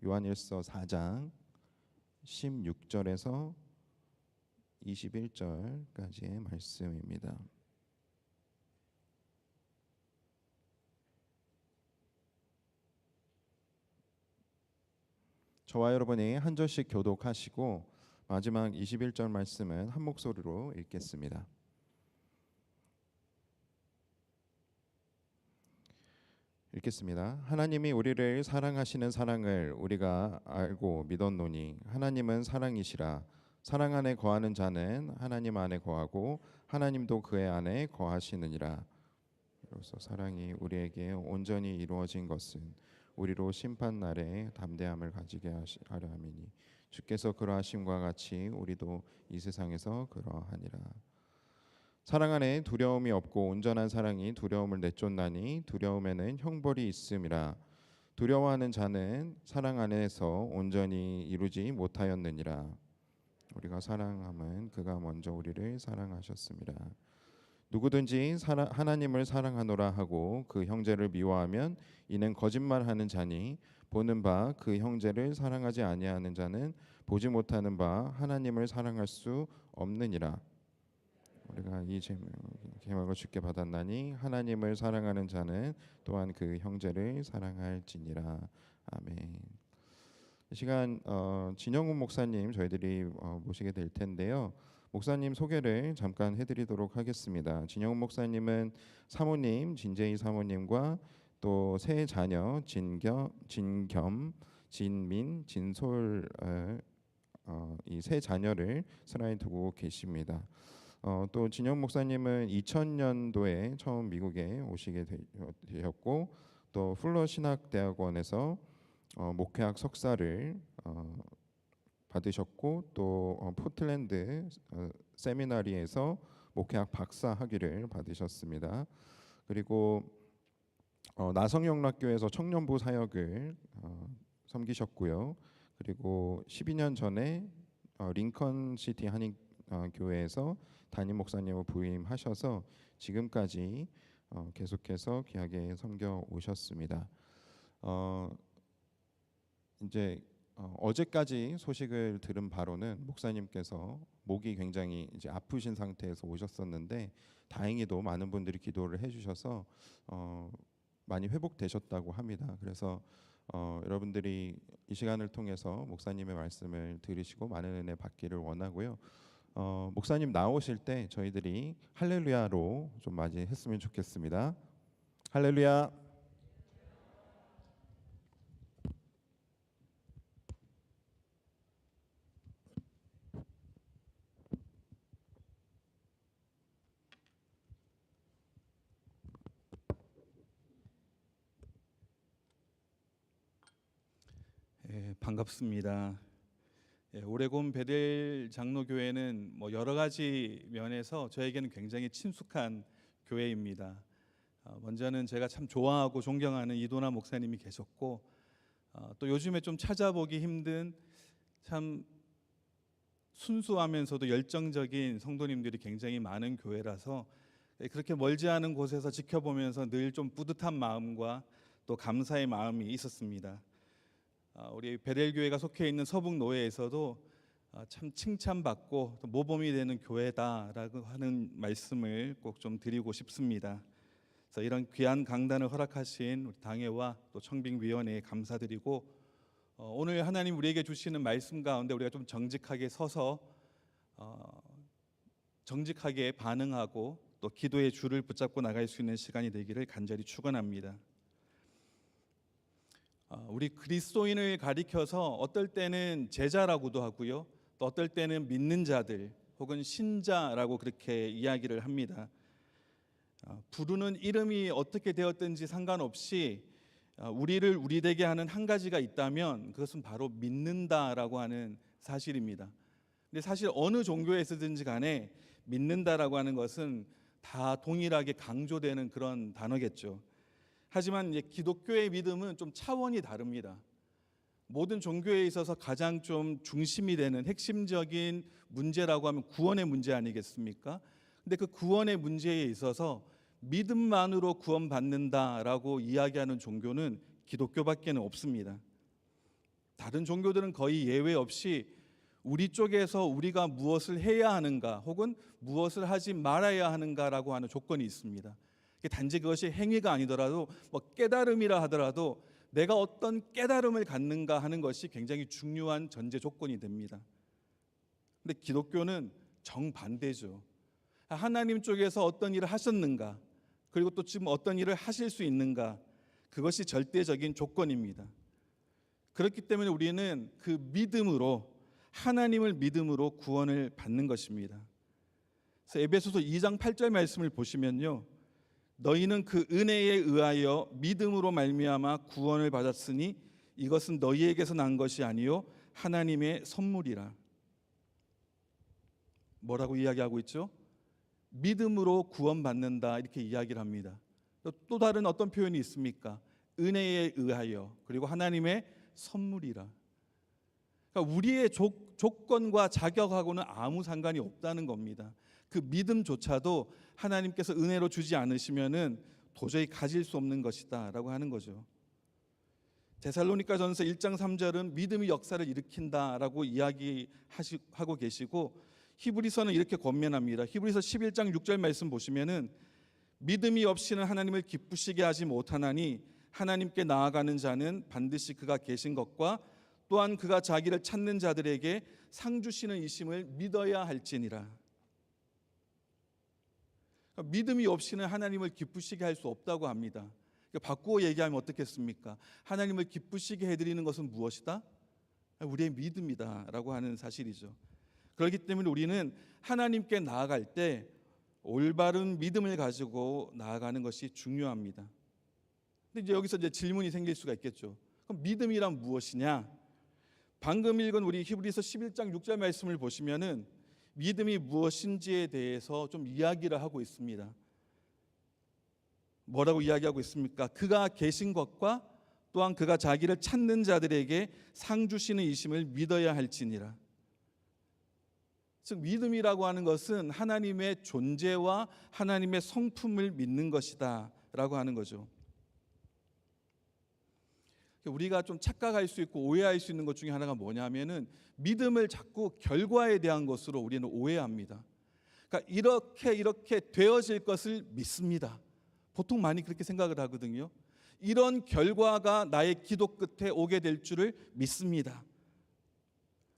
요한일서 4장 16절에서 21절까지의 말씀입니다. 저와 여러분이 한 절씩 교독하시고 마지막 21절 말씀은 한 목소리로 읽겠습니다. 읽겠습니다. 하나님이 우리를 사랑하시는 사랑을 우리가 알고 믿었노니 하나님은 사랑이시라. 사랑 안에 거하는 자는 하나님 안에 거하고 하나님도 그의 안에 거하시느니라. 이로써 사랑이 우리에게 온전히 이루어진 것은 우리로 심판 날에 담대함을 가지게 하려 함이니 주께서 그러하심과 같이 우리도 이 세상에서 그러하니라. 사랑 안에 두려움이 없고 온전한 사랑이 두려움을 내쫓나니 두려움에는 형벌이 있음이라. 두려워하는 자는 사랑 안에서 온전히 이루지 못하였느니라. 우리가 사랑함은 그가 먼저 우리를 사랑하셨습니다. 누구든지 하나님을 사랑하노라 하고 그 형제를 미워하면 이는 거짓말하는 자니 보는 바 그 형제를 사랑하지 아니하는 자는 보지 못하는 바 하나님을 사랑할 수 없느니라. 우리가 이 제목을 주께 받았나니 하나님을 사랑하는 자는 또한 그 형제를 사랑할지니라. 아멘. 이 시간 진영훈 목사님 저희들이 모시게 될 텐데요. 목사님 소개를 잠깐 해드리도록 하겠습니다. 진영훈 목사님은 사모님 진재희 사모님과 또 세 자녀 진겸, 진민, 진솔 이 세 자녀를 슬하에 두고 계십니다. 또 진영 목사님은 2000년도에 처음 미국에 오시게 되었고 또 풀러 신학대학원에서 목회학 석사를 받으셨고 또 포틀랜드 세미나리에서 목회학 박사 학위를 받으셨습니다. 그리고 나성영락교에서 청년부 사역을 섬기셨고요. 그리고 12년 전에 링컨시티 한인교회에서 담임 목사님을 부임하셔서 지금까지 계속해서 귀하게 섬겨 오셨습니다. 이제 어제까지 소식을 들은 바로는 목사님께서 목이 굉장히 이제 아프신 상태에서 오셨었는데 다행히도 많은 분들이 기도를 해주셔서 많이 회복되셨다고 합니다. 그래서 여러분들이 이 시간을 통해서 목사님의 말씀을 들으시고 많은 은혜 받기를 원하고요. 목사님 나오실 때 저희들이 할렐루야로 좀 맞이했으면 좋겠습니다. 할렐루야. 반갑습니다. 오레곤 베델 장로교회는 여러 가지 면에서 저에게는 굉장히 친숙한 교회입니다. 먼저는 제가 참 좋아하고 존경하는 이도나 목사님이 계셨고 또 요즘에 좀 찾아보기 힘든 참 순수하면서도 열정적인 성도님들이 굉장히 많은 교회라서 그렇게 멀지 않은 곳에서 지켜보면서 늘 좀 뿌듯한 마음과 또 감사의 마음이 있었습니다. 우리 베델교회가 속해 있는 서북노회에서도 참 칭찬받고 또 모범이 되는 교회다라고 하는 말씀을 꼭 좀 드리고 싶습니다. 그래서 이런 귀한 강단을 허락하신 우리 당회와 또 청빙위원회에 감사드리고 오늘 하나님 우리에게 주시는 말씀 가운데 우리가 좀 정직하게 서서 정직하게 반응하고 또 기도의 줄을 붙잡고 나갈 수 있는 시간이 되기를 간절히 축원합니다. 우리 그리스도인을 가리켜서 어떨 때는 제자라고도 하고요, 또 어떨 때는 믿는 자들 혹은 신자라고 그렇게 이야기를 합니다. 부르는 이름이 어떻게 되었든지 상관없이 우리를 우리되게 하는 한 가지가 있다면 그것은 바로 믿는다라고 하는 사실입니다. 근데 사실 어느 종교에서든지 간에 믿는다라고 하는 것은 다 동일하게 강조되는 그런 단어겠죠. 하지만 이제 기독교의 믿음은 좀 차원이 다릅니다. 모든 종교에 있어서 가장 좀 중심이 되는 핵심적인 문제라고 하면 구원의 문제 아니겠습니까? 근데 그 구원의 문제에 있어서 믿음만으로 구원받는다라고 이야기하는 종교는 기독교밖에는 없습니다. 다른 종교들은 거의 예외 없이 우리 쪽에서 우리가 무엇을 해야 하는가 혹은 무엇을 하지 말아야 하는가라고 하는 조건이 있습니다. 단지 그것이 행위가 아니더라도 깨달음이라 하더라도 내가 어떤 깨달음을 갖는가 하는 것이 굉장히 중요한 전제 조건이 됩니다. 근데 기독교는 정반대죠. 하나님 쪽에서 어떤 일을 하셨는가, 그리고 또 지금 어떤 일을 하실 수 있는가, 그것이 절대적인 조건입니다. 그렇기 때문에 우리는 그 믿음으로, 하나님을 믿음으로 구원을 받는 것입니다. 그래서 에베소서 2장 8절 말씀을 보시면요, 너희는 그 은혜에 의하여 믿음으로 말미암아 구원을 받았으니 이것은 너희에게서 난 것이 아니요 하나님의 선물이라. 뭐라고 이야기하고 있죠? 믿음으로 구원받는다, 이렇게 이야기를 합니다. 또 다른 어떤 표현이 있습니까? 은혜에 의하여, 그리고 하나님의 선물이라. 그러니까 우리의 조건과 자격하고는 아무 상관이 없다는 겁니다. 그 믿음조차도 하나님께서 은혜로 주지 않으시면은 도저히 가질 수 없는 것이다라고 하는 거죠. 데살로니가전서 1장 3절은 믿음이 역사를 일으킨다라고 이야기하고 계시고, 히브리서는 이렇게 권면합니다. 히브리서 11장 6절 말씀 보시면은 믿음이 없이는 하나님을 기쁘시게 하지 못하나니 하나님께 나아가는 자는 반드시 그가 계신 것과 또한 그가 자기를 찾는 자들에게 상 주시는 이심을 믿어야 할지니라. 그러니까 믿음이 없이는 하나님을 기쁘시게 할 수 없다고 합니다. 그러니까 바꾸어 얘기하면 어떻겠습니까? 하나님을 기쁘시게 해드리는 것은 무엇이다? 우리의 믿음이다라고 하는 사실이죠. 그렇기 때문에 우리는 하나님께 나아갈 때 올바른 믿음을 가지고 나아가는 것이 중요합니다. 근데 이제 여기서 질문이 생길 수가 있겠죠. 그럼 믿음이란 무엇이냐? 방금 읽은 우리 히브리서 11장 6절 말씀을 보시면은 믿음이 무엇인지에 대해서 좀 이야기를 하고 있습니다. 뭐라고 이야기하고 있습니까? 그가 계신 것과 또한 그가 자기를 찾는 자들에게 상 주시는 이심을 믿어야 할지니라. 즉 믿음이라고 하는 것은 하나님의 존재와 하나님의 성품을 믿는 것이다 라고 하는 거죠. 우리가 좀 착각할 수 있고 오해할 수 있는 것 중에 하나가 뭐냐면은 믿음을 자꾸 결과에 대한 것으로 우리는 오해합니다. 그러니까 이렇게 되어질 것을 믿습니다. 보통 많이 그렇게 생각을 하거든요. 이런 결과가 나의 기도 끝에 오게 될 줄을 믿습니다.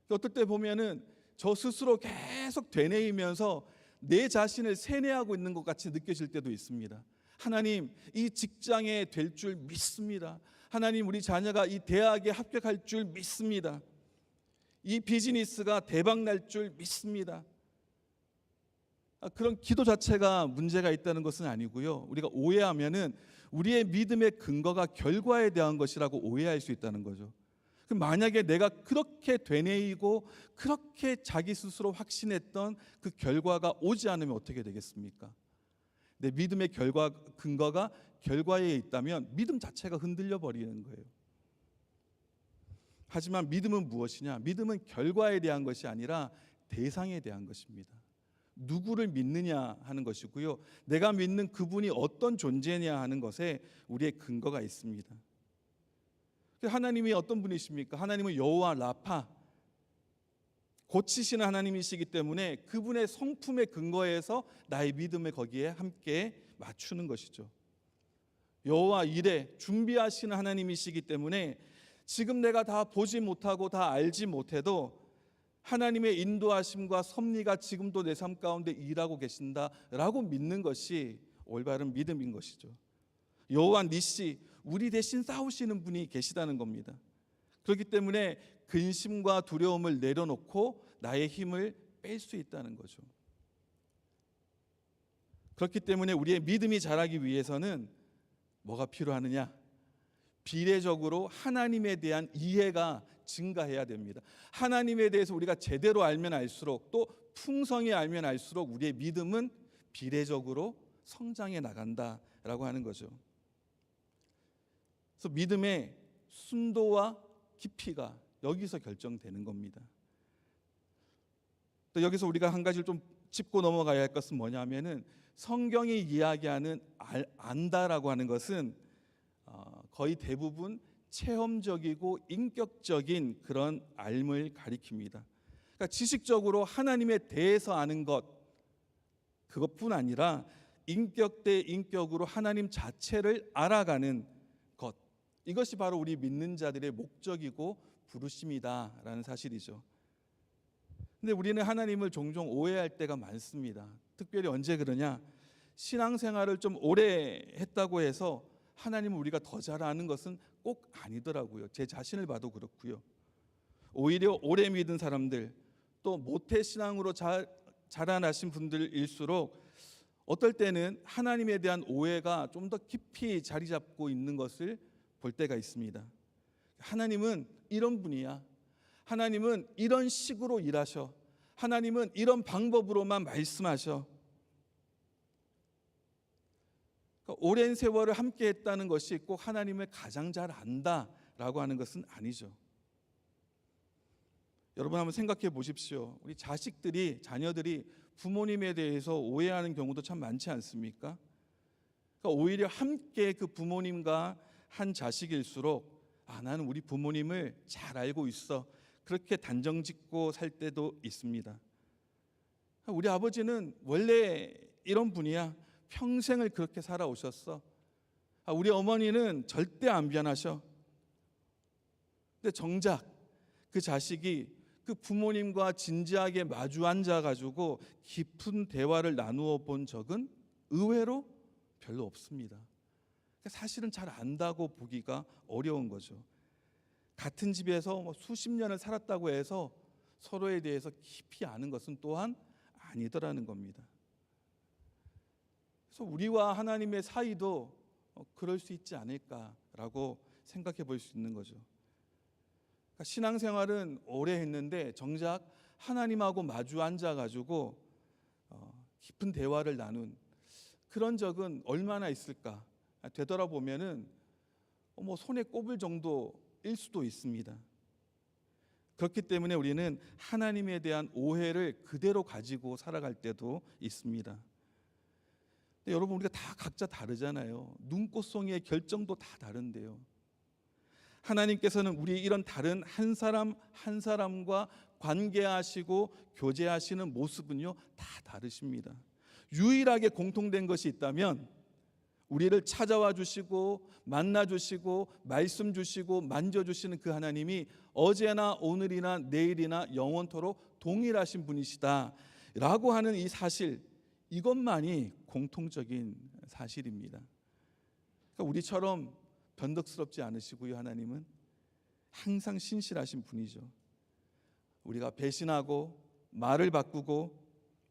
어떨 때 보면은 저 스스로 계속 되뇌이면서 내 자신을 세뇌하고 있는 것 같이 느껴질 때도 있습니다. 하나님, 이 직장에 될 줄 믿습니다. 하나님, 우리 자녀가 이 대학에 합격할 줄 믿습니다. 이 비즈니스가 대박 날 줄 믿습니다. 그런 기도 자체가 문제가 있다는 것은 아니고요. 우리가 오해하면은 우리의 믿음의 근거가 결과에 대한 것이라고 오해할 수 있다는 거죠. 만약에 내가 그렇게 되뇌이고 그렇게 자기 스스로 확신했던 그 결과가 오지 않으면 어떻게 되겠습니까? 내 믿음의 근거가 결과에 있다면 믿음 자체가 흔들려 버리는 거예요. 하지만 믿음은 무엇이냐? 믿음은 결과에 대한 것이 아니라 대상에 대한 것입니다. 누구를 믿느냐 하는 것이고요. 내가 믿는 그분이 어떤 존재냐 하는 것에 우리의 근거가 있습니다. 하나님이 어떤 분이십니까? 하나님은 여호와 라파, 고치시는 하나님이시기 때문에 그분의 성품의 근거에서 나의 믿음을 거기에 함께 맞추는 것이죠. 여호와 이레, 준비하시는 하나님이시기 때문에 지금 내가 다 보지 못하고 다 알지 못해도 하나님의 인도하심과 섭리가 지금도 내 삶 가운데 일하고 계신다라고 믿는 것이 올바른 믿음인 것이죠. 여호와 니시, 우리 대신 싸우시는 분이 계시다는 겁니다. 그렇기 때문에 근심과 두려움을 내려놓고 나의 힘을 뺄 수 있다는 거죠. 그렇기 때문에 우리의 믿음이 자라기 위해서는 뭐가 필요하느냐? 비례적으로 하나님에 대한 이해가 증가해야 됩니다. 하나님에 대해서 우리가 제대로 알면 알수록, 또 풍성히 알면 알수록 우리의 믿음은 비례적으로 성장해 나간다라고 하는 거죠. 그래서 믿음의 순도와 깊이가 여기서 결정되는 겁니다. 또 여기서 우리가 한 가지를 좀 짚고 넘어가야 할 것은 뭐냐면은 성경이 이야기하는 안다라고 하는 것은 거의 대부분 체험적이고 인격적인 그런 알을 가리킵니다. 그러니까 지식적으로 하나님에 대해서 아는 것, 그것뿐 아니라 인격 대 인격으로 하나님 자체를 알아가는 것, 이것이 바로 우리 믿는 자들의 목적이고 부르심이다라는 사실이죠. 근데 우리는 하나님을 종종 오해할 때가 많습니다. 특별히 언제 그러냐? 신앙생활을 좀 오래 했다고 해서 하나님을 우리가 더 잘 아는 것은 꼭 아니더라고요. 제 자신을 봐도 그렇고요. 오히려 오래 믿은 사람들, 또 모태 신앙으로 자라나신 분들일수록 어떨 때는 하나님에 대한 오해가 좀 더 깊이 자리 잡고 있는 것을 볼 때가 있습니다. 하나님은 이런 분이야. 하나님은 이런 식으로 일하셔. 하나님은 이런 방법으로만 말씀하셔. 그러니까 오랜 세월을 함께 했다는 것이 꼭 하나님을 가장 잘 안다라고 하는 것은 아니죠. 여러분 한번 생각해 보십시오. 우리 자녀들이 부모님에 대해서 오해하는 경우도 참 많지 않습니까? 그러니까 오히려 함께 그 부모님과 한 자식일수록 나는 우리 부모님을 잘 알고 있어. 그렇게 단정짓고 살 때도 있습니다. 우리 아버지는 원래 이런 분이야. 평생을 그렇게 살아오셨어. 우리 어머니는 절대 안 변하셔. 근데 정작 그 자식이 그 부모님과 진지하게 마주 앉아가지고 깊은 대화를 나누어 본 적은 의외로 별로 없습니다. 사실은 잘 안다고 보기가 어려운 거죠. 같은 집에서 수십 년을 살았다고 해서 서로에 대해서 깊이 아는 것은 또한 아니더라는 겁니다. 그래서 우리와 하나님의 사이도 그럴 수 있지 않을까라고 생각해 볼 수 있는 거죠. 그러니까 신앙생활은 오래 했는데 정작 하나님하고 마주 앉아가지고 깊은 대화를 나눈 그런 적은 얼마나 있을까? 되돌아보면은 손에 꼽을 정도일 수도 있습니다. 그렇기 때문에 우리는 하나님에 대한 오해를 그대로 가지고 살아갈 때도 있습니다. 근데 여러분 우리가 다 각자 다르잖아요. 눈꽃송이의 결정도 다 다른데요. 하나님께서는 우리 이런 다른 한 사람 한 사람과 관계하시고 교제하시는 모습은요 다 다르십니다. 유일하게 공통된 것이 있다면 우리를 찾아와 주시고 만나 주시고 말씀 주시고 만져 주시는 그 하나님이 어제나 오늘이나 내일이나 영원토록 동일하신 분이시다라고 하는 이 사실, 이것만이 공통적인 사실입니다. 그러니까 우리처럼 변덕스럽지 않으시고요. 하나님은 항상 신실하신 분이죠. 우리가 배신하고 말을 바꾸고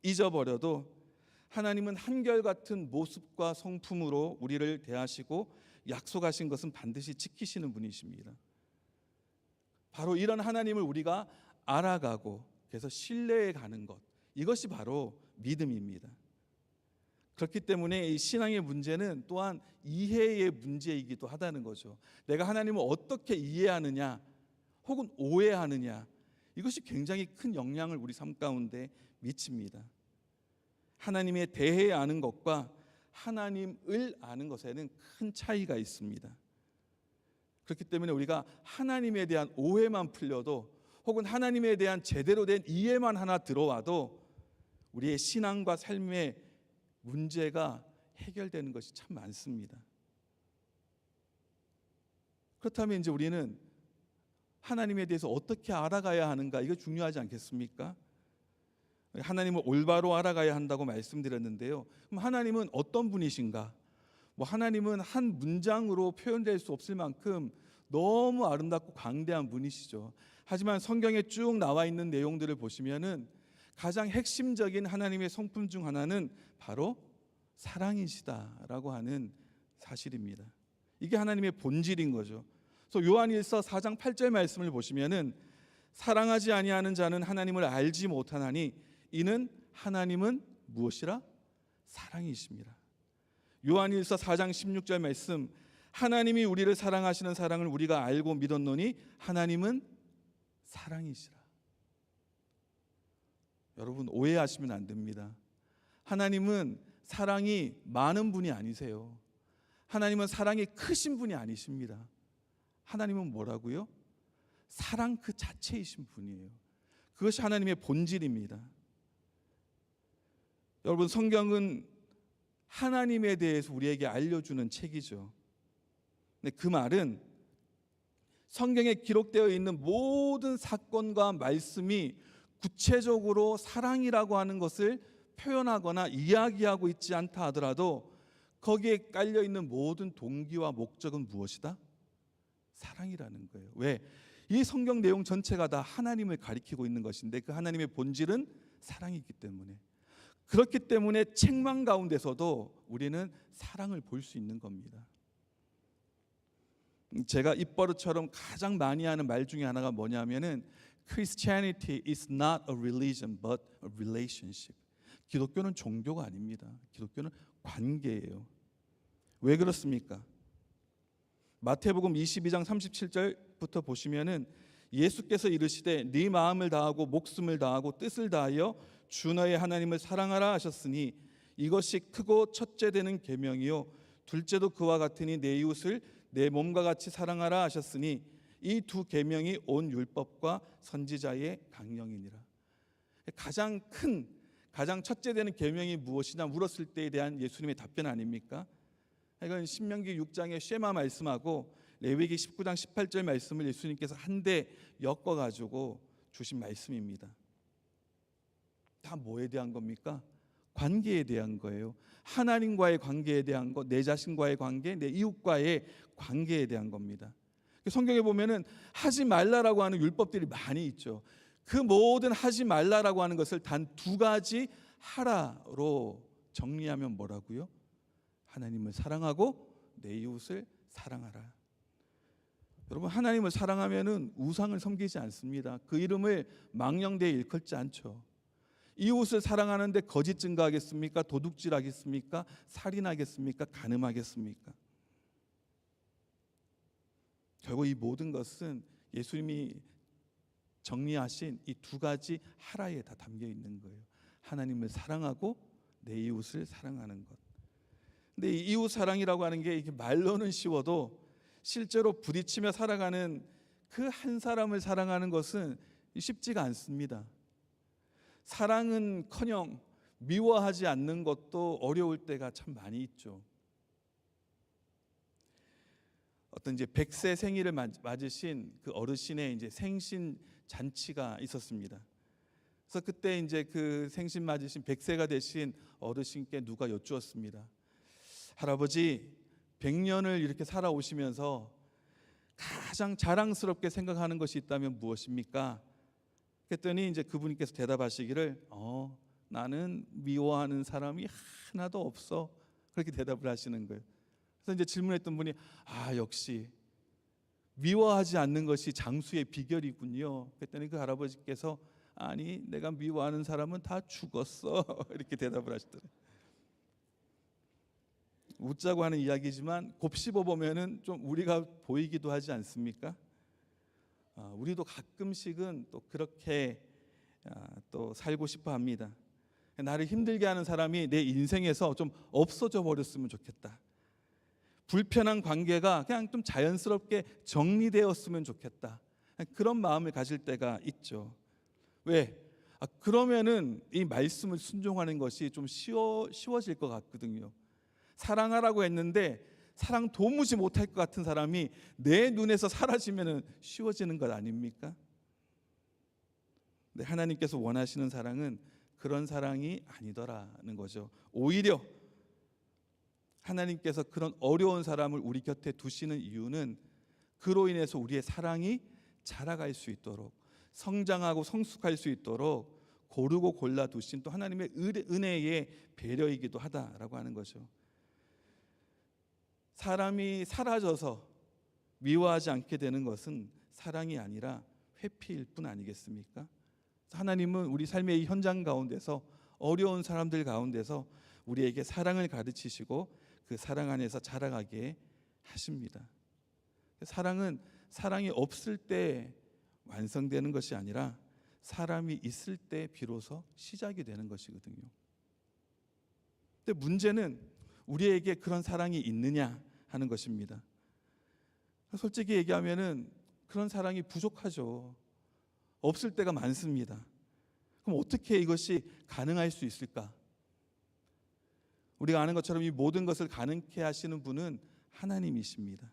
잊어버려도 하나님은 한결같은 모습과 성품으로 우리를 대하시고 약속하신 것은 반드시 지키시는 분이십니다. 바로 이런 하나님을 우리가 알아가고 그래서 신뢰해 가는 것, 이것이 바로 믿음입니다. 그렇기 때문에 이 신앙의 문제는 또한 이해의 문제이기도 하다는 거죠. 내가 하나님을 어떻게 이해하느냐 혹은 오해하느냐, 이것이 굉장히 큰 영향을 우리 삶 가운데 미칩니다. 하나님에 대해 아는 것과 하나님을 아는 것에는 큰 차이가 있습니다. 그렇기 때문에 우리가 하나님에 대한 오해만 풀려도 혹은 하나님에 대한 제대로 된 이해만 하나 들어와도 우리의 신앙과 삶의 문제가 해결되는 것이 참 많습니다. 그렇다면 이제 우리는 하나님에 대해서 어떻게 알아가야 하는가, 이거 중요하지 않겠습니까? 하나님을 올바로 알아가야 한다고 말씀드렸는데요. 그럼 하나님은 어떤 분이신가? 하나님은 한 문장으로 표현될 수 없을 만큼 너무 아름답고 광대한 분이시죠. 하지만 성경에 쭉 나와 있는 내용들을 보시면은 가장 핵심적인 하나님의 성품 중 하나는 바로 사랑이시다라고 하는 사실입니다. 이게 하나님의 본질인 거죠. 그래서 요한일서 4장 8절 말씀을 보시면은 사랑하지 아니하는 자는 하나님을 알지 못하나니 이는 하나님은 무엇이라? 사랑이십니다. 요한일서 4장 16절 말씀, 하나님이 우리를 사랑하시는 사랑을 우리가 알고 믿었노니 하나님은 사랑이시라. 여러분 오해하시면 안 됩니다. 하나님은 사랑이 많은 분이 아니세요. 하나님은 사랑이 크신 분이 아니십니다. 하나님은 뭐라고요? 사랑 그 자체이신 분이에요. 그것이 하나님의 본질입니다. 여러분, 성경은 하나님에 대해서 우리에게 알려주는 책이죠. 근데 그 말은 성경에 기록되어 있는 모든 사건과 말씀이 구체적으로 사랑이라고 하는 것을 표현하거나 이야기하고 있지 않다 하더라도 거기에 깔려 있는 모든 동기와 목적은 무엇이다? 사랑이라는 거예요. 왜? 이 성경 내용 전체가 다 하나님을 가리키고 있는 것인데 그 하나님의 본질은 사랑이기 때문에, 그렇기 때문에 책망 가운데서도 우리는 사랑을 볼 수 있는 겁니다. 제가 입버릇처럼 가장 많이 하는 말 중에 하나가 뭐냐면은 Christianity is not a religion but a relationship. 기독교는 종교가 아닙니다. 기독교는 관계예요. 왜 그렇습니까? 마태복음 22장 37절부터 보시면은 예수께서 이르시되 네 마음을 다하고 목숨을 다하고 뜻을 다하여 주 너의 하나님을 사랑하라 하셨으니 이것이 크고 첫째 되는 계명이요 둘째도 그와 같으니 내 이웃을 내 몸과 같이 사랑하라 하셨으니 이 두 계명이 온 율법과 선지자의 강령이니라. 가장 큰, 가장 첫째 되는 계명이 무엇이냐 물었을 때에 대한 예수님의 답변 아닙니까? 이건 신명기 6장의 쉐마 말씀하고 레위기 19장 18절 말씀을 예수님께서 한데 엮어가지고 주신 말씀입니다. 다 뭐에 대한 겁니까? 관계에 대한 거예요. 하나님과의 관계에 대한 것, 내 자신과의 관계, 내 이웃과의 관계에 대한 겁니다. 성경에 보면은 하지 말라라고 하는 율법들이 많이 있죠. 그 모든 하지 말라라고 하는 것을 단 두 가지 하라로 정리하면 뭐라고요? 하나님을 사랑하고 내 이웃을 사랑하라. 여러분, 하나님을 사랑하면은 우상을 섬기지 않습니다. 그 이름을 망령되이 일컫지 않죠. 이웃을 사랑하는데 거짓 증거하겠습니까? 도둑질하겠습니까? 살인하겠습니까? 간음하겠습니까? 결국 이 모든 것은 예수님이 정리하신 이 두 가지 하라에 다 담겨 있는 거예요. 하나님을 사랑하고 내 이웃을 사랑하는 것. 근데 이 이웃 사랑이라고 하는 게 이게 말로는 쉬워도 실제로 부딪히며 살아가는 그 한 사람을 사랑하는 것은 쉽지가 않습니다. 사랑은커녕 미워하지 않는 것도 어려울 때가 참 많이 있죠. 어떤 이제 100세 생일을 맞으신 그 어르신의 이제 생신 잔치가 있었습니다. 그래서 그때 이제 그 생신 맞으신 100세가 되신 어르신께 누가 여쭈었습니다. 할아버지, 100년을 이렇게 살아오시면서 가장 자랑스럽게 생각하는 것이 있다면 무엇입니까? 그랬더니 이제 그분께서 대답하시기를 나는 미워하는 사람이 하나도 없어. 그렇게 대답을 하시는 거예요. 그래서 이제 질문했던 분이 역시 미워하지 않는 것이 장수의 비결이군요. 그랬더니 그 할아버지께서 아니, 내가 미워하는 사람은 다 죽었어. 이렇게 대답을 하시더래요. 웃자고 하는 이야기지만 곱씹어 보면은 좀 우리가 보이기도 하지 않습니까? 우리도 가끔씩은 또 그렇게 또 살고 싶어 합니다. 나를 힘들게 하는 사람이 내 인생에서 좀 없어져 버렸으면 좋겠다. 불편한 관계가 그냥 좀 자연스럽게 정리되었으면 좋겠다. 그런 마음을 가질 때가 있죠. 왜? 그러면은 이 말씀을 순종하는 것이 좀 쉬워질 것 같거든요. 사랑하라고 했는데 사랑 도무지 못할 것 같은 사람이 내 눈에서 사라지면은 쉬워지는 것 아닙니까? 근데 하나님께서 원하시는 사랑은 그런 사랑이 아니더라는 거죠. 오히려 하나님께서 그런 어려운 사람을 우리 곁에 두시는 이유는 그로 인해서 우리의 사랑이 자라갈 수 있도록, 성장하고 성숙할 수 있도록 고르고 골라 두신 또 하나님의 은혜의 배려이기도 하다라고 하는 거죠. 사람이 사라져서 미워하지 않게 되는 것은 사랑이 아니라 회피일 뿐 아니겠습니까? 하나님은 우리 삶의 이 현장 가운데서 어려운 사람들 가운데서 우리에게 사랑을 가르치시고 그 사랑 안에서 자라가게 하십니다. 사랑은 사랑이 없을 때 완성되는 것이 아니라 사람이 있을 때 비로소 시작이 되는 것이거든요. 근데 문제는 우리에게 그런 사랑이 있느냐 하는 것입니다. 솔직히 얘기하면은 그런 사랑이 부족하죠. 없을 때가 많습니다. 그럼 어떻게 이것이 가능할 수 있을까? 우리가 아는 것처럼 이 모든 것을 가능케 하시는 분은 하나님이십니다.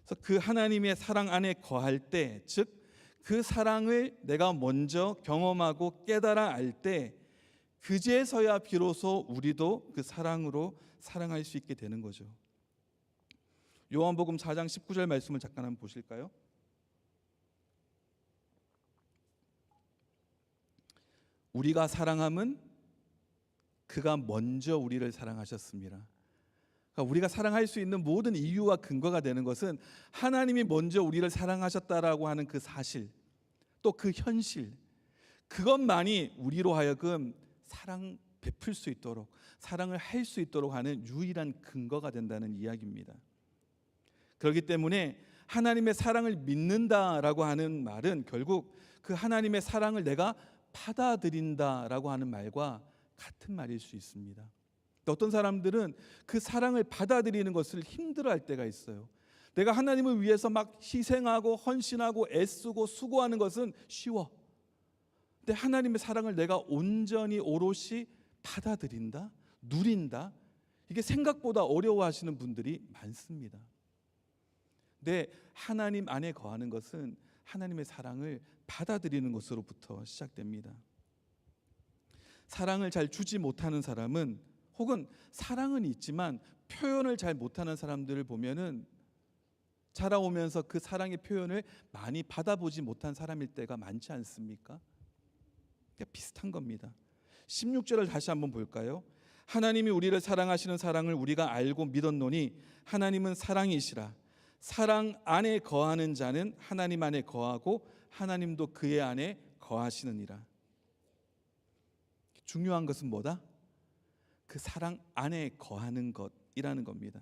그래서 그 하나님의 사랑 안에 거할 때, 즉 그 사랑을 내가 먼저 경험하고 깨달아 알 때, 그제서야 비로소 우리도 그 사랑으로 사랑할 수 있게 되는 거죠. 요한복음 4장 19절 말씀을 잠깐 한번 보실까요? 우리가 사랑함은 그가 먼저 우리를 사랑하셨습니다. 그러니까 우리가 사랑할 수 있는 모든 이유와 근거가 되는 것은 하나님이 먼저 우리를 사랑하셨다라고 하는 그 사실, 또 그 현실, 그것만이 우리로 하여금 사랑 베풀 수 있도록, 사랑을 할 수 있도록 하는 유일한 근거가 된다는 이야기입니다. 그렇기 때문에 하나님의 사랑을 믿는다라고 하는 말은 결국 그 하나님의 사랑을 내가 받아들인다라고 하는 말과 같은 말일 수 있습니다. 어떤 사람들은 그 사랑을 받아들이는 것을 힘들어할 때가 있어요. 내가 하나님을 위해서 막 희생하고 헌신하고 애쓰고 수고하는 것은 쉬워. 근데 하나님의 사랑을 내가 온전히 오롯이 받아들인다, 누린다, 이게 생각보다 어려워하시는 분들이 많습니다. 근데 하나님 안에 거하는 것은 하나님의 사랑을 받아들이는 것으로부터 시작됩니다. 사랑을 잘 주지 못하는 사람은, 혹은 사랑은 있지만 표현을 잘 못하는 사람들을 보면은 자라오면서 그 사랑의 표현을 많이 받아보지 못한 사람일 때가 많지 않습니까? 그러니까 비슷한 겁니다. 16절을 다시 한번 볼까요? 하나님이 우리를 사랑하시는 사랑을 우리가 알고 믿었노니 하나님은 사랑이시라. 사랑 안에 거하는 자는 하나님 안에 거하고 하나님도 그의 안에 거하시느니라. 중요한 것은 뭐다? 그 사랑 안에 거하는 것이라는 겁니다.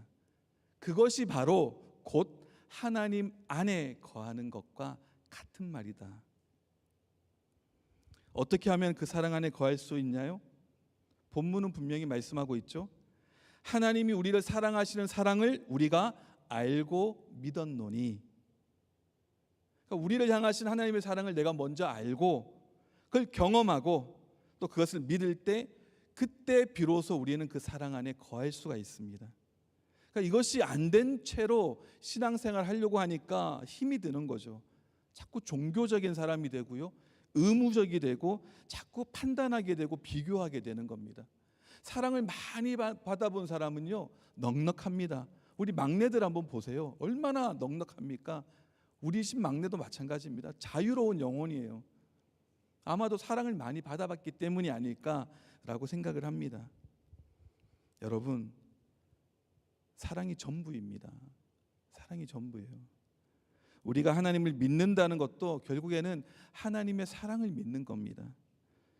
그것이 바로 곧 하나님 안에 거하는 것과 같은 말이다. 어떻게 하면 그 사랑 안에 거할 수 있나요? 본문은 분명히 말씀하고 있죠. 하나님이 우리를 사랑하시는 사랑을 우리가 알고 믿었노니. 그러니까 우리를 향하신 하나님의 사랑을 내가 먼저 알고 그걸 경험하고 또 그것을 믿을 때, 그때 비로소 우리는 그 사랑 안에 거할 수가 있습니다. 그러니까 이것이 안 된 채로 신앙생활 하려고 하니까 힘이 드는 거죠. 자꾸 종교적인 사람이 되고요, 의무적이 되고 자꾸 판단하게 되고 비교하게 되는 겁니다. 사랑을 많이 받아본 사람은요 넉넉합니다. 우리 막내들 한번 보세요. 얼마나 넉넉합니까? 우리 집 막내도 마찬가지입니다. 자유로운 영혼이에요. 아마도 사랑을 많이 받아봤기 때문이 아닐까라고 생각을 합니다. 여러분, 사랑이 전부입니다. 사랑이 전부예요. 우리가 하나님을 믿는다는 것도 결국에는 하나님의 사랑을 믿는 겁니다.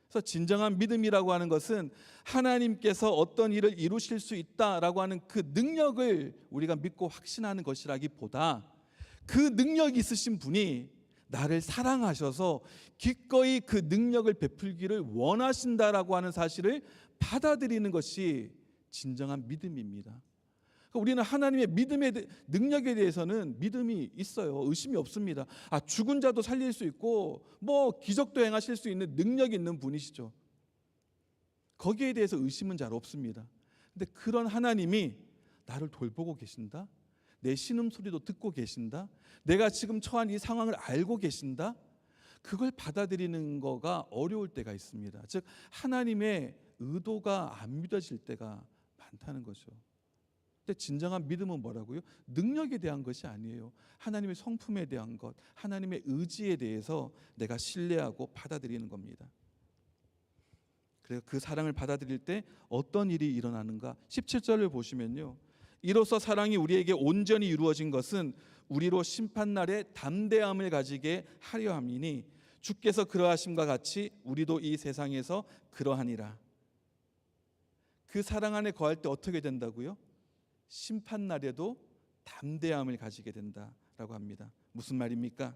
그래서 진정한 믿음이라고 하는 것은 하나님께서 어떤 일을 이루실 수 있다라고 하는 그 능력을 우리가 믿고 확신하는 것이라기보다, 그 능력이 있으신 분이 나를 사랑하셔서 기꺼이 그 능력을 베풀기를 원하신다라고 하는 사실을 받아들이는 것이 진정한 믿음입니다. 우리는 하나님의 믿음의 능력에 대해서는 믿음이 있어요. 의심이 없습니다. 죽은 자도 살릴 수 있고 뭐 기적도 행하실 수 있는 능력이 있는 분이시죠. 거기에 대해서 의심은 잘 없습니다. 근데 그런 하나님이 나를 돌보고 계신다, 내 신음소리도 듣고 계신다, 내가 지금 처한 이 상황을 알고 계신다, 그걸 받아들이는 거가 어려울 때가 있습니다. 즉 하나님의 의도가 안 믿어질 때가 많다는 거죠. 근데 진정한 믿음은 뭐라고요? 능력에 대한 것이 아니에요. 하나님의 성품에 대한 것, 하나님의 의지에 대해서 내가 신뢰하고 받아들이는 겁니다. 그래서 그 사랑을 받아들일 때 어떤 일이 일어나는가? 17절을 보시면요, 이로써 사랑이 우리에게 온전히 이루어진 것은 우리로 심판날에 담대함을 가지게 하려 함이니 주께서 그러하심과 같이 우리도 이 세상에서 그러하니라. 그 사랑 안에 거할 때 어떻게 된다고요? 심판날에도 담대함을 가지게 된다라고 합니다. 무슨 말입니까?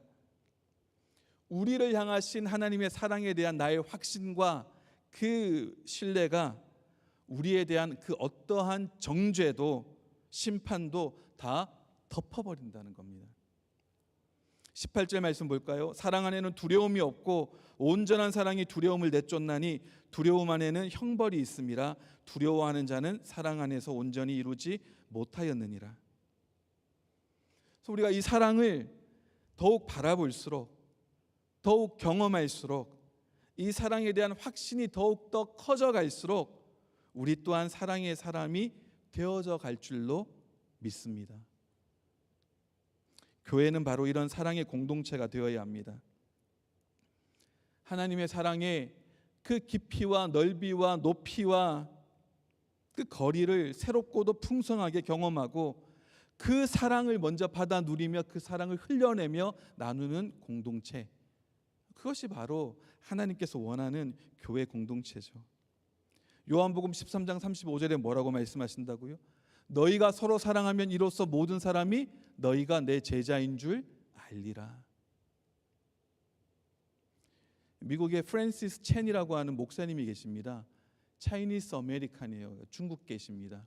우리를 향하신 하나님의 사랑에 대한 나의 확신과 그 신뢰가 우리에 대한 그 어떠한 정죄도 심판도 다 덮어버린다는 겁니다. 18절 말씀 볼까요? 사랑 안에는 두려움이 없고 온전한 사랑이 두려움을 내쫓나니 두려움 안에는 형벌이 있음이라. 두려워하는 자는 사랑 안에서 온전히 이루지 못하였느니라. 그래서 우리가 이 사랑을 더욱 바라볼수록, 더욱 경험할수록, 이 사랑에 대한 확신이 더욱 더 커져갈수록 우리 또한 사랑의 사람이 되어져 갈 줄로 믿습니다. 교회는 바로 이런 사랑의 공동체가 되어야 합니다. 하나님의 사랑의 그 깊이와 넓이와 높이와 그 거리를 새롭고도 풍성하게 경험하고 그 사랑을 먼저 받아 누리며 그 사랑을 흘려내며 나누는 공동체, 그것이 바로 하나님께서 원하는 교회 공동체죠. 요한복음 13장 35절에 뭐라고 말씀하신다고요? 너희가 서로 사랑하면 이로써 모든 사람이 너희가 내 제자인 줄 알리라. 미국의 프랜시스 첸이라고 하는 목사님이 계십니다. 차이니스 아메리칸이에요. 중국 계십니다.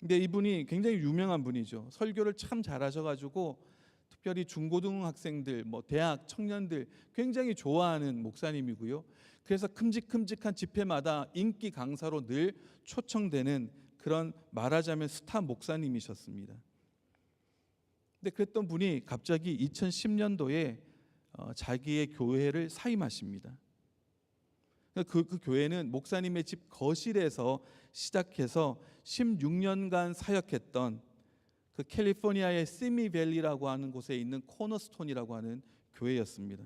근데 이분이 굉장히 유명한 분이죠. 설교를 참 잘하셔가지고 특별히 중고등학생들, 대학 청년들 굉장히 좋아하는 목사님이고요. 그래서 큼직큼직한 집회마다 인기 강사로 늘 초청되는 그런, 말하자면 스타 목사님이셨습니다. 근데 그랬던 분이 갑자기 2010년도에 자기의 교회를 사임하십니다. 그 교회는 목사님의 집 거실에서 시작해서 16년간 사역했던 그 캘리포니아의 시미밸리라고 하는 곳에 있는 코너스톤이라고 하는 교회였습니다.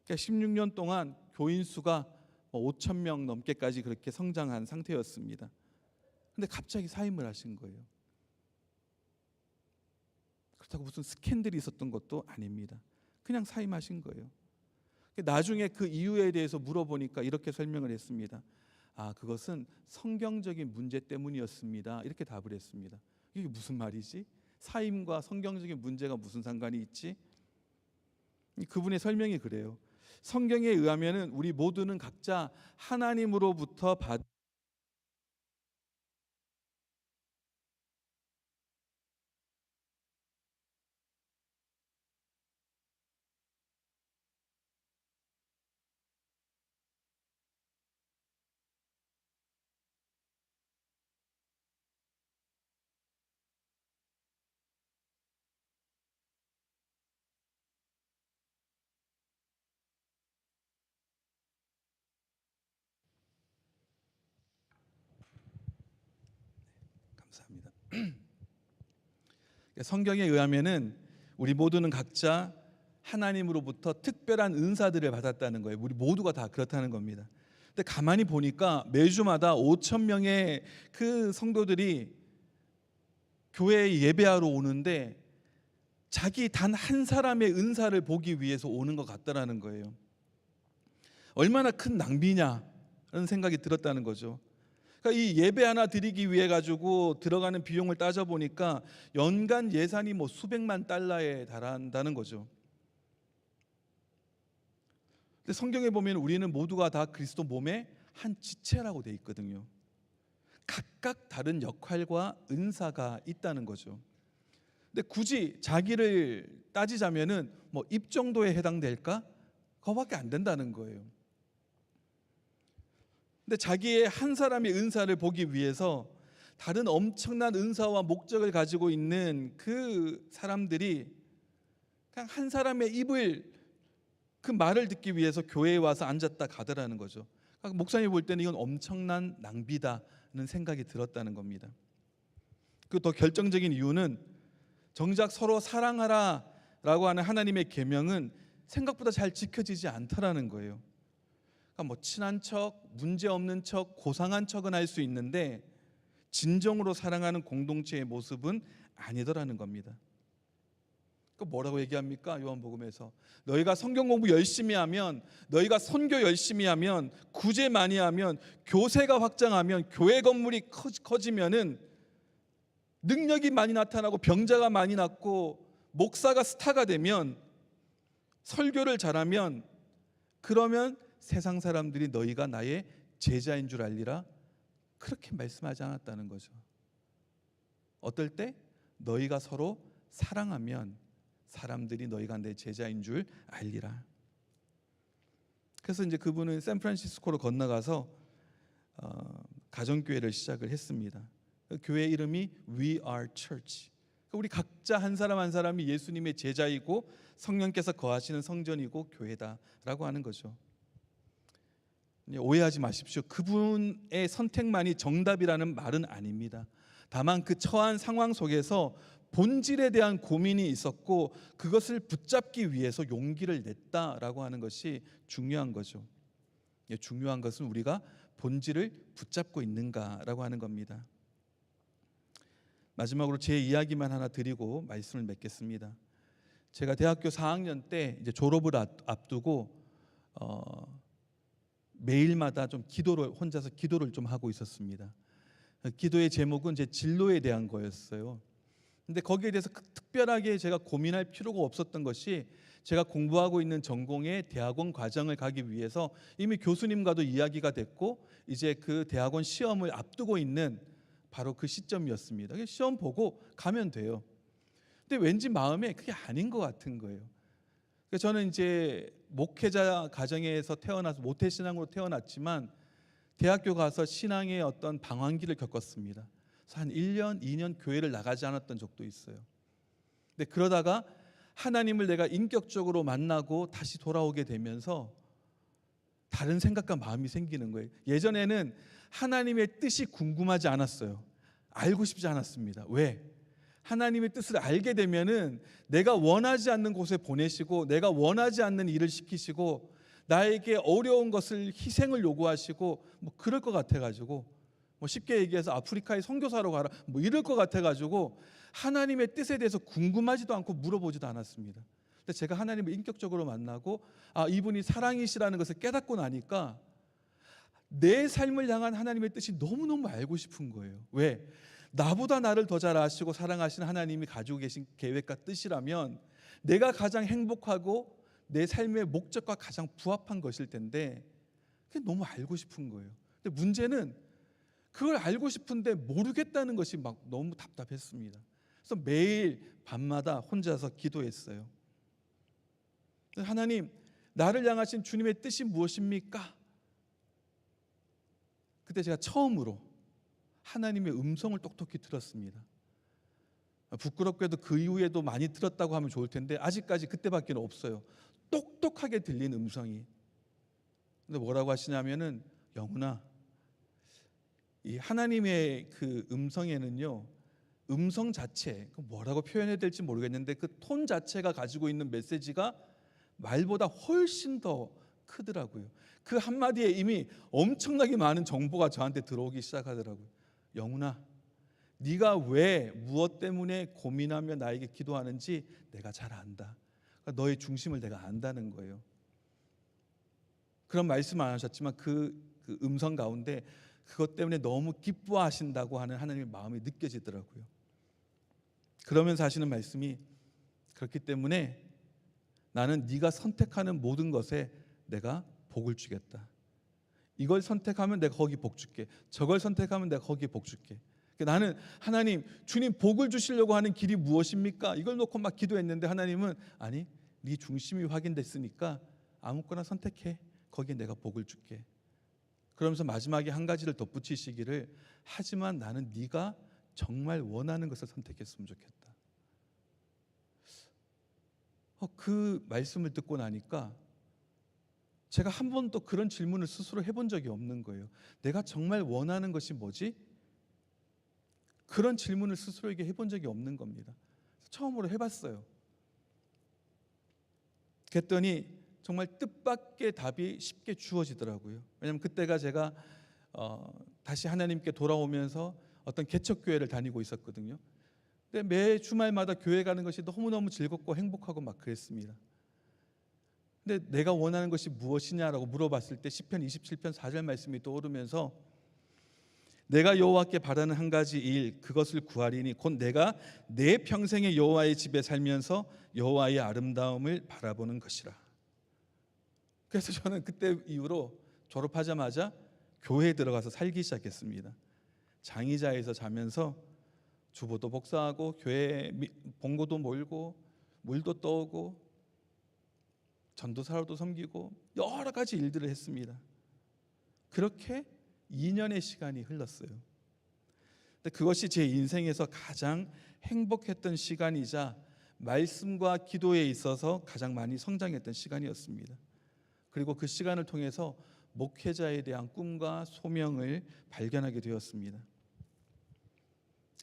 그러니까 16년 동안 교인 수가 5,000명 넘게까지 그렇게 성장한 상태였습니다. 근데 갑자기 사임을 하신 거예요. 그렇다고 무슨 스캔들이 있었던 것도 아닙니다. 그냥 사임하신 거예요. 나중에 그 이유에 대해서 물어보니까 이렇게 설명을 했습니다. 그것은 성경적인 문제 때문이었습니다. 이렇게 답을 했습니다. 이게 무슨 말이지? 사임과 성경적인 문제가 무슨 상관이 있지? 그분의 설명이 그래요. 성경에 의하면은 우리 모두는 각자 하나님으로부터 받은 감사합니다. 성경에 의하면은 우리 모두는 각자 하나님으로부터 특별한 은사들을 받았다는 거예요. 우리 모두가 다 그렇다는 겁니다. 근데 가만히 보니까 매주마다 5,000명의 그 성도들이 교회에 예배하러 오는데 자기 단 한 사람의 은사를 보기 위해서 오는 것 같다라는 거예요. 얼마나 큰 낭비냐라는 생각이 들었다는 거죠. 그러니까 이 예배 하나 드리기 위해 가지고 들어가는 비용을 따져 보니까 연간 예산이 수백만 달러에 달한다는 거죠. 근데 성경에 보면 우리는 모두가 다 그리스도 몸의 한 지체라고 돼 있거든요. 각각 다른 역할과 은사가 있다는 거죠. 근데 굳이 자기를 따지자면은 입 정도에 해당될까? 그거밖에 안 된다는 거예요. 근데 자기의 한 사람의 은사를 보기 위해서 다른 엄청난 은사와 목적을 가지고 있는 그 사람들이 그냥 한 사람의 입을, 그 말을 듣기 위해서 교회에 와서 앉았다 가더라는 거죠. 그러니까 목사님이 볼 때는 이건 엄청난 낭비다는 생각이 들었다는 겁니다. 그 더 결정적인 이유는 정작 서로 사랑하라 라고 하는 하나님의 계명은 생각보다 잘 지켜지지 않더라는 거예요. 그러니까 친한 척, 문제 없는 척, 고상한 척은 할 수 있는데 진정으로 사랑하는 공동체의 모습은 아니더라는 겁니다. 뭐라고 얘기합니까? 요한복음에서 너희가 성경 공부 열심히 하면, 너희가 선교 열심히 하면, 구제 많이 하면, 교세가 확장하면, 교회 건물이 커지면은 능력이 많이 나타나고 병자가 많이 낫고 목사가 스타가 되면, 설교를 잘하면, 그러면 세상 사람들이 너희가 나의 제자인 줄 알리라, 그렇게 말씀하지 않았다는 거죠. 어떨 때? 너희가 서로 사랑하면 사람들이 너희가 내 제자인 줄 알리라. 그래서 이제 그분은 샌프란시스코로 건너가서 가정교회를 시작을 했습니다. 교회 이름이 We Are Church. 우리 각자 한 사람 한 사람이 예수님의 제자이고 성령께서 거하시는 성전이고 교회다라고 하는 거죠. 오해하지 마십시오. 그분의 선택만이 정답이라는 말은 아닙니다. 다만 그 처한 상황 속에서 본질에 대한 고민이 있었고 그것을 붙잡기 위해서 용기를 냈다라고 하는 것이 중요한 거죠. 중요한 것은 우리가 본질을 붙잡고 있는가라고 하는 겁니다. 마지막으로 제 이야기만 하나 드리고 말씀을 맺겠습니다. 제가 대학교 4학년 때 이제 졸업을 앞두고 매일마다 좀 혼자서 기도를 좀 하고 있었습니다. 기도의 제목은 제 진로에 대한 거였어요. 근데 거기에 대해서 특별하게 제가 고민할 필요가 없었던 것이 제가 공부하고 있는 전공의 대학원 과정을 가기 위해서 이미 교수님과도 이야기가 됐고 이제 그 대학원 시험을 앞두고 있는 바로 그 시점이었습니다. 시험 보고 가면 돼요. 근데 왠지 마음에 그게 아닌 것 같은 거예요. 그래서 저는 이제 목회자 가정에서 태어나서 모태신앙으로 태어났지만 대학교 가서 신앙의 어떤 방황기를 겪었습니다. 그래서 한 1년, 2년 교회를 나가지 않았던 적도 있어요. 근데 그러다가 하나님을 내가 인격적으로 만나고 다시 돌아오게 되면서 다른 생각과 마음이 생기는 거예요. 예전에는 하나님의 뜻이 궁금하지 않았어요. 알고 싶지 않았습니다. 왜? 하나님의 뜻을 알게 되면은 내가 원하지 않는 곳에 보내시고 내가 원하지 않는 일을 시키시고 나에게 어려운 것을 희생을 요구하시고 뭐 그럴 것 같아가지고 뭐 쉽게 얘기해서 아프리카에 선교사로 가라 뭐 이럴 것 같아가지고 하나님의 뜻에 대해서 궁금하지도 않고 물어보지도 않았습니다. 근데 제가 하나님을 인격적으로 만나고 이분이 사랑이시라는 것을 깨닫고 나니까 내 삶을 향한 하나님의 뜻이 너무너무 알고 싶은 거예요. 왜? 나보다 나를 더 잘 아시고 사랑하시는 하나님이 가지고 계신 계획과 뜻이라면 내가 가장 행복하고 내 삶의 목적과 가장 부합한 것일 텐데 그게 너무 알고 싶은 거예요. 근데 문제는 그걸 알고 싶은데 모르겠다는 것이 막 너무 답답했습니다. 그래서 매일 밤마다 혼자서 기도했어요. 하나님, 나를 향하신 주님의 뜻이 무엇입니까? 그때 제가 처음으로 하나님의 음성을 똑똑히 들었습니다. 부끄럽게도 그 이후에도 많이 들었다고 하면 좋을 텐데 아직까지 그때밖에 없어요. 똑똑하게 들린 음성이. 근데 뭐라고 하시냐면은 영훈아, 이 하나님의 그 음성에는요, 음성 자체 뭐라고 표현해야 될지 모르겠는데 그 톤 자체가 가지고 있는 메시지가 말보다 훨씬 더 크더라고요. 그 한마디에 이미 엄청나게 많은 정보가 저한테 들어오기 시작하더라고요. 영훈아, 네가 왜 무엇 때문에 고민하며 나에게 기도하는지 내가 잘 안다. 그러니까 너의 중심을 내가 안다는 거예요. 그런 말씀 안 하셨지만 그 음성 가운데 그것 때문에 너무 기뻐하신다고 하는 하나님의 마음이 느껴지더라고요. 그러면서 하시는 말씀이 그렇기 때문에 나는 네가 선택하는 모든 것에 내가 복을 주겠다. 이걸 선택하면 내가 거기 복 줄게. 저걸 선택하면 내가 거기 복 줄게. 나는 하나님, 주님 복을 주시려고 하는 길이 무엇입니까? 이걸 놓고 막 기도했는데 하나님은 아니, 네 중심이 확인됐으니까 아무거나 선택해. 거기에 내가 복을 줄게. 그러면서 마지막에 한 가지를 덧붙이시기를 하지만 나는 네가 정말 원하는 것을 선택했으면 좋겠다. 그 말씀을 듣고 나니까 제가 한 번도 그런 질문을 스스로 해본 적이 없는 거예요. 내가 정말 원하는 것이 뭐지? 그런 질문을 스스로에게 해본 적이 없는 겁니다. 처음으로 해봤어요. 그랬더니 정말 뜻밖의 답이 쉽게 주어지더라고요. 왜냐하면 그때가 제가 다시 하나님께 돌아오면서 어떤 개척교회를 다니고 있었거든요. 근데 매 주말마다 교회 가는 것이 너무너무 즐겁고 행복하고 막 그랬습니다. 근데 내가 원하는 것이 무엇이냐라고 물어봤을 때 시편 27편 4절 말씀이 떠오르면서 내가 여호와께 바라는 한 가지 일 그것을 구하리니 곧 내가 내 평생의 여호와의 집에 살면서 여호와의 아름다움을 바라보는 것이라. 그래서 저는 그때 이후로 졸업하자마자 교회에 들어가서 살기 시작했습니다. 장의자에서 자면서 주보도 복사하고 교회 봉고도 몰고 물도 떠오고 전도사로도 섬기고 여러 가지 일들을 했습니다. 그렇게 2년의 시간이 흘렀어요. 근데 그것이 제 인생에서 가장 행복했던 시간이자 말씀과 기도에 있어서 가장 많이 성장했던 시간이었습니다. 그리고 그 시간을 통해서 목회자에 대한 꿈과 소명을 발견하게 되었습니다.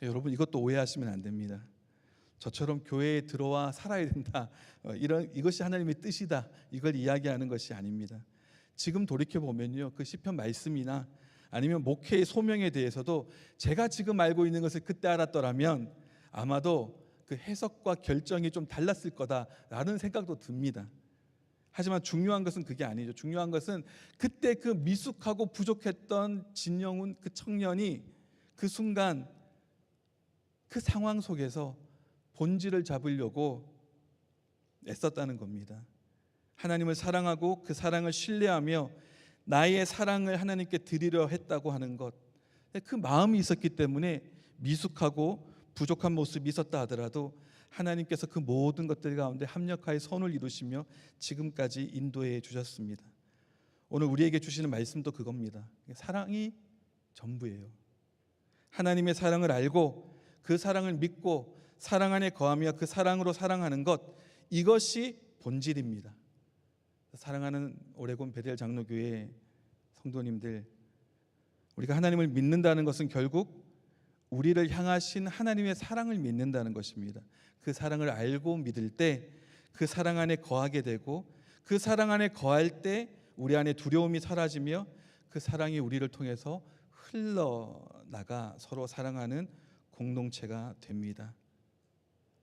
여러분, 이것도 오해하시면 안 됩니다. 저처럼 교회에 들어와 살아야 된다, 이것이 하나님의 뜻이다, 이걸 이야기하는 것이 아닙니다. 지금 돌이켜 보면요, 그 시편 말씀이나 아니면 목회의 소명에 대해서도 제가 지금 알고 있는 것을 그때 알았더라면 아마도 그 해석과 결정이 좀 달랐을 거다라는 생각도 듭니다. 하지만 중요한 것은 그게 아니죠. 중요한 것은 그때 그 미숙하고 부족했던 진영훈 그 청년이 그 순간 그 상황 속에서 본질을 잡으려고 애썼다는 겁니다. 하나님을 사랑하고 그 사랑을 신뢰하며 나의 사랑을 하나님께 드리려 했다고 하는 것, 그 마음이 있었기 때문에 미숙하고 부족한 모습이 있었다 하더라도 하나님께서 그 모든 것들 가운데 합력하여 선을 이루시며 지금까지 인도해 주셨습니다. 오늘 우리에게 주시는 말씀도 그겁니다. 사랑이 전부예요. 하나님의 사랑을 알고 그 사랑을 믿고 사랑 안에 거하며 그 사랑으로 사랑하는 것, 이것이 본질입니다. 사랑하는 오레곤 베델 장로교회 성도님들, 우리가 하나님을 믿는다는 것은 결국 우리를 향하신 하나님의 사랑을 믿는다는 것입니다. 그 사랑을 알고 믿을 때 그 사랑 안에 거하게 되고, 그 사랑 안에 거할 때 우리 안에 두려움이 사라지며 그 사랑이 우리를 통해서 흘러나가 서로 사랑하는 공동체가 됩니다.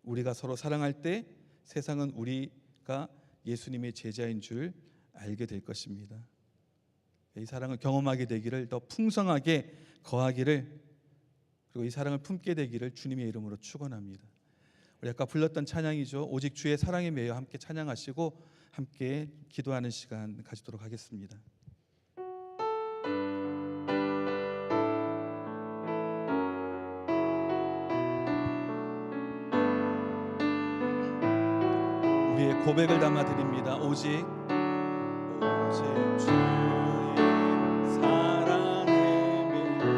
우리가 서로 사랑할 때 세상은 우리가 예수님의 제자인 줄 알게 될 것입니다. 이 사랑을 경험하게 되기를, 더 풍성하게 거하기를, 그리고 이 사랑을 품게 되기를 주님의 이름으로 축원합니다. 우리 아까 불렀던 찬양이죠. 오직 주의 사랑에 매여 함께 찬양하시고 함께 기도하는 시간 가지도록 하겠습니다. 우리의 고백을 담아 드립니다. 오직 주의 사랑에 매여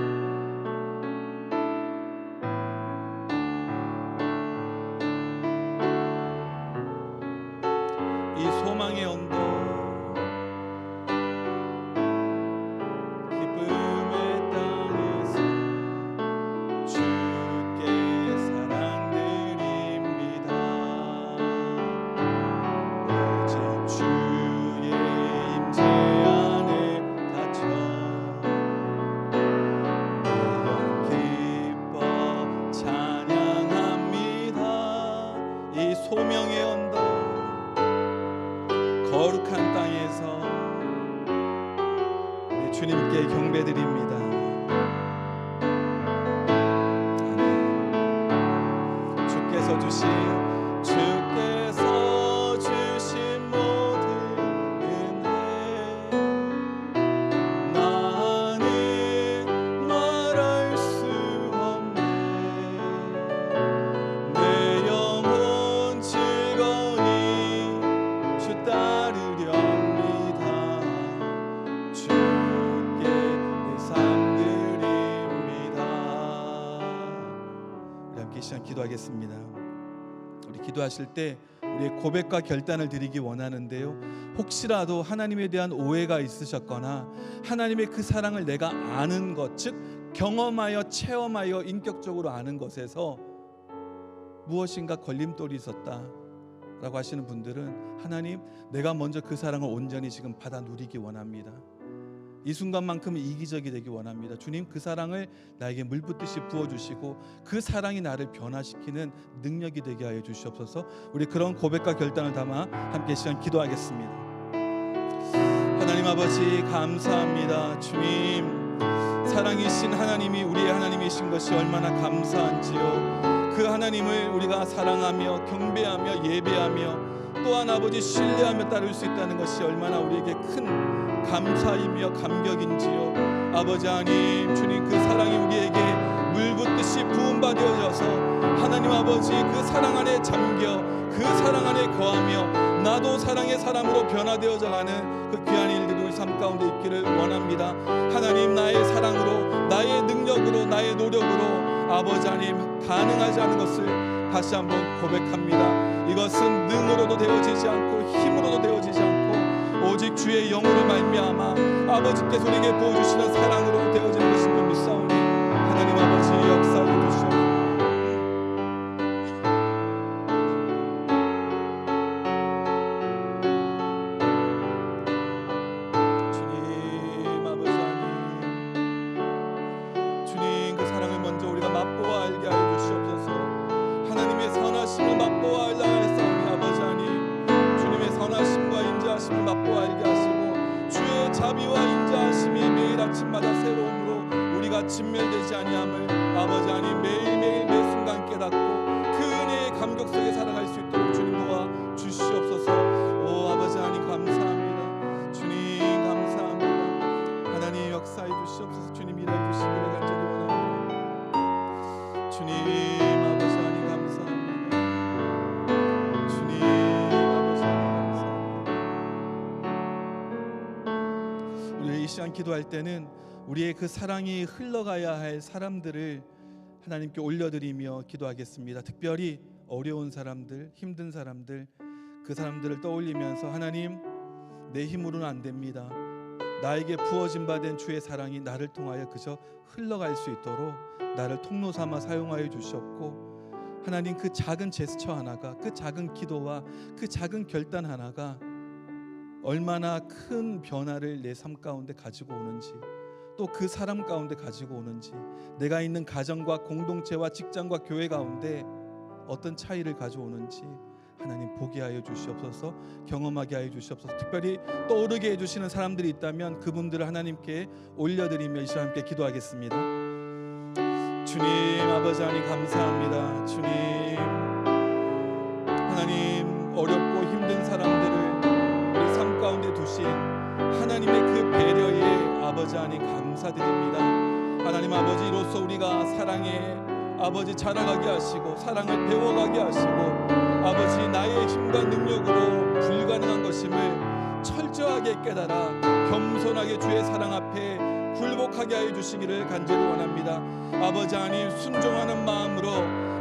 이 소망의 언덕 기쁨의 땅에서 주께 사랑드립니다. 오직 주의 임재 안에 갇혀 늘 기뻐 찬양합니다. 이 소명의 언덕 거룩한 땅에서 우리 주님께 경배드립니다. 아멘. 주께서 주신 모든 은혜 나는 말할 수 없네. 내 영혼 즐거이 주 따르렵니다. 주께 내 삶 드립니다. 우리 함께 이 시간 기도하겠습니다. 우리 기도하실 때 우리의 고백과 결단을 드리기 원하는데요, 혹시라도 하나님에 대한 오해가 있으셨거나 하나님의 그 사랑을 내가 아는 것, 즉 경험하여 체험하여 인격적으로 아는 것에서 무엇인가 걸림돌이 있었다라고 하시는 분들은, 하나님, 내가 먼저 그 사랑을 온전히 지금 받아 누리기 원합니다. 이 순간만큼은 이기적이 되기 원합니다. 주님, 그 사랑을 나에게 물붓듯이 부어주시고 그 사랑이 나를 변화시키는 능력이 되게 하여 주시옵소서. 우리 그런 고백과 결단을 담아 함께 시간 기도하겠습니다. 하나님 아버지, 감사합니다. 주님, 사랑이신 하나님이 우리의 하나님이신 것이 얼마나 감사한지요. 그 하나님을 우리가 사랑하며 경배하며 예배하며 또 또한 아버지 신뢰하며 따를 수 있다는 것이 얼마나 우리에게 큰 감사이며 감격인지요. 아버지 하나님, 주님 그 사랑이 우리에게 물붓듯이 부음받아져서 하나님 아버지 그 사랑 안에 잠겨 그 사랑 안에 거하며 나도 사랑의 사람으로 변화되어져 가는 그 귀한 일들이 우리 삶 가운데 있기를 원합니다. 하나님, 나의 사랑으로, 나의 능력으로, 나의 노력으로 아버지 하나님 가능하지 않은 것을 다시 한번 고백합니다. 이것은 능으로도 되어지지 않고 힘으로도 되어지지 않고 오직 주의 영으로 말미암아 아버지께서 우리에게 보여주시는 사랑으로 되어지는 것인 줄 믿사오니 하나님 아버지 역사해 주시옵소서. 자비와 인자하심이 매일 아침마다 새로움으로 우리가 진멸되지 아니함을 아버지 하나님 매일매일 매순간 깨닫고 그 은혜의 감격 속에 살아갈 수 있도록 주님 도와 주시옵소서. 오 아버지 하나님 감사합니다. 주님 감사합니다. 하나님 역사해 주시옵소서. 주님 일해 주시기를 간절히 원합니다. 주님 아버지 하나님 감사합니다. 주님 아버지 하나님 감사합니다. 우리 이 시간 기도할 때는 우리의 그 사랑이 흘러가야 할 사람들을 하나님께 올려드리며 기도하겠습니다. 특별히 어려운 사람들, 힘든 사람들, 그 사람들을 떠올리면서 하나님, 내 힘으로는 안 됩니다. 나에게 부어진 바 된 주의 사랑이 나를 통하여 그저 흘러갈 수 있도록 나를 통로 삼아 사용하여 주셨고, 하나님 그 작은 제스처 하나가, 그 작은 기도와 그 작은 결단 하나가 얼마나 큰 변화를 내 삶 가운데 가지고 오는지, 또 그 사람 가운데 가지고 오는지, 내가 있는 가정과 공동체와 직장과 교회 가운데 어떤 차이를 가져오는지 하나님 보게 하여 주시옵소서. 경험하게 하여 주시옵소서. 특별히 떠오르게 해주시는 사람들이 있다면 그분들을 하나님께 올려드리며 이 시간 함께 기도하겠습니다. 주님 아버지 하나님 감사합니다. 주님 하나님, 어렵고 힘든 사람들을 우리 삶 가운데 두신 하나님의 그 배려에 아버지 하나님 감사드립니다. 하나님 아버지, 이로써 우리가 사랑에 아버지 자라가게 하시고 사랑을 배워가게 하시고 아버지 나의 힘과 능력으로 불가능한 것임을 철저하게 깨달아 겸손하게 주의 사랑 앞에 굴복하게 하여 주시기를 간절히 원합니다. 아버지 하나님, 순종하는 마음으로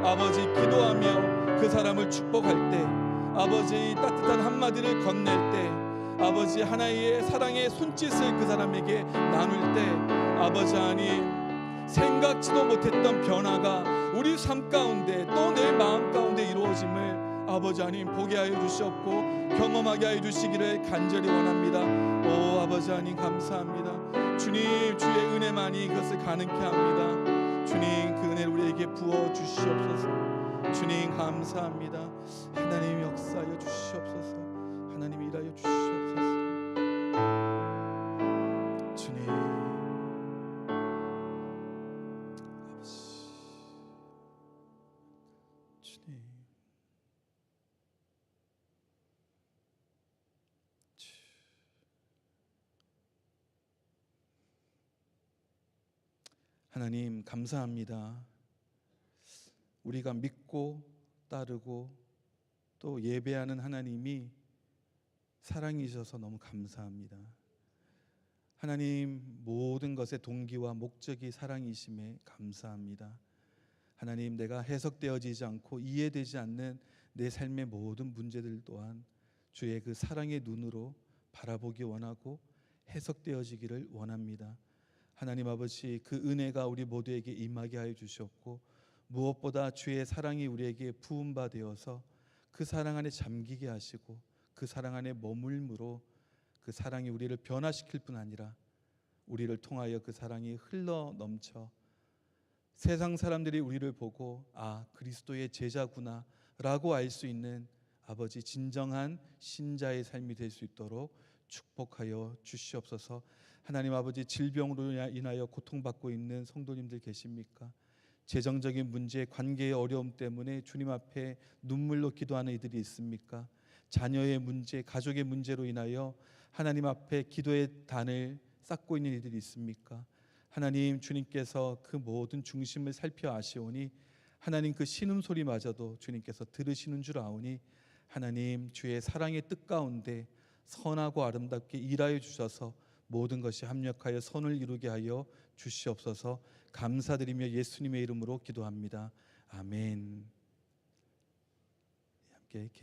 아버지 기도하며 그 사람을 축복할 때, 아버지 따뜻한 한마디를 건넬 때, 아버지 하나의 사랑의 손짓을 그 사람에게 나눌 때, 아버지 하나님 생각지도 못했던 변화가 우리 삶 가운데 또 내 마음 가운데 이루어짐을 아버지 하나님 보게 하여 주시옵고 경험하게 하여 주시기를 간절히 원합니다. 오 아버지 하나님 감사합니다. 주님, 주의 은혜만이 그것을 가능케 합니다. 주님, 그 은혜를 우리에게 부어 주시옵소서. 주님 감사합니다. 하나님 역사하여 주시옵소서. 하나님 일하여 주시옵소서. 주님 아버지, 주님 하나님 감사합니다. 우리가 믿고 따르고 또 예배하는 하나님이 사랑이셔서 너무 감사합니다. 하나님, 모든 것의 동기와 목적이 사랑이심에 감사합니다. 하나님, 내가 해석되어지지 않고 이해되지 않는 내 삶의 모든 문제들 또한 주의 그 사랑의 눈으로 바라보기 원하고 해석되어지기를 원합니다. 하나님 아버지, 그 은혜가 우리 모두에게 임하게 하여 주셨고, 무엇보다 주의 사랑이 우리에게 부음바 되어서 그 사랑 안에 잠기게 하시고 그 사랑 안에 머물므로 그 사랑이 우리를 변화시킬 뿐 아니라 우리를 통하여 그 사랑이 흘러 넘쳐 세상 사람들이 우리를 보고 아, 그리스도의 제자구나 라고 알 수 있는 아버지 진정한 신자의 삶이 될 수 있도록 축복하여 주시옵소서. 하나님 아버지, 질병으로 인하여 고통받고 있는 성도님들 계십니까? 재정적인 문제, 관계의 어려움 때문에 주님 앞에 눈물로 기도하는 이들이 있습니까? 자녀의 문제, 가족의 문제로 인하여 하나님 앞에 기도의 단을 쌓고 있는 이들이 있습니까? 하나님, 주님께서 그 모든 중심을 살펴 아시오니 하나님 그 신음소리마저도 주님께서 들으시는 줄 아오니 하나님, 주의 사랑의 뜻 가운데 선하고 아름답게 일하여 주셔서 모든 것이 합력하여 선을 이루게 하여 주시옵소서. 감사드리며 예수님의 이름으로 기도합니다. 아멘. 함께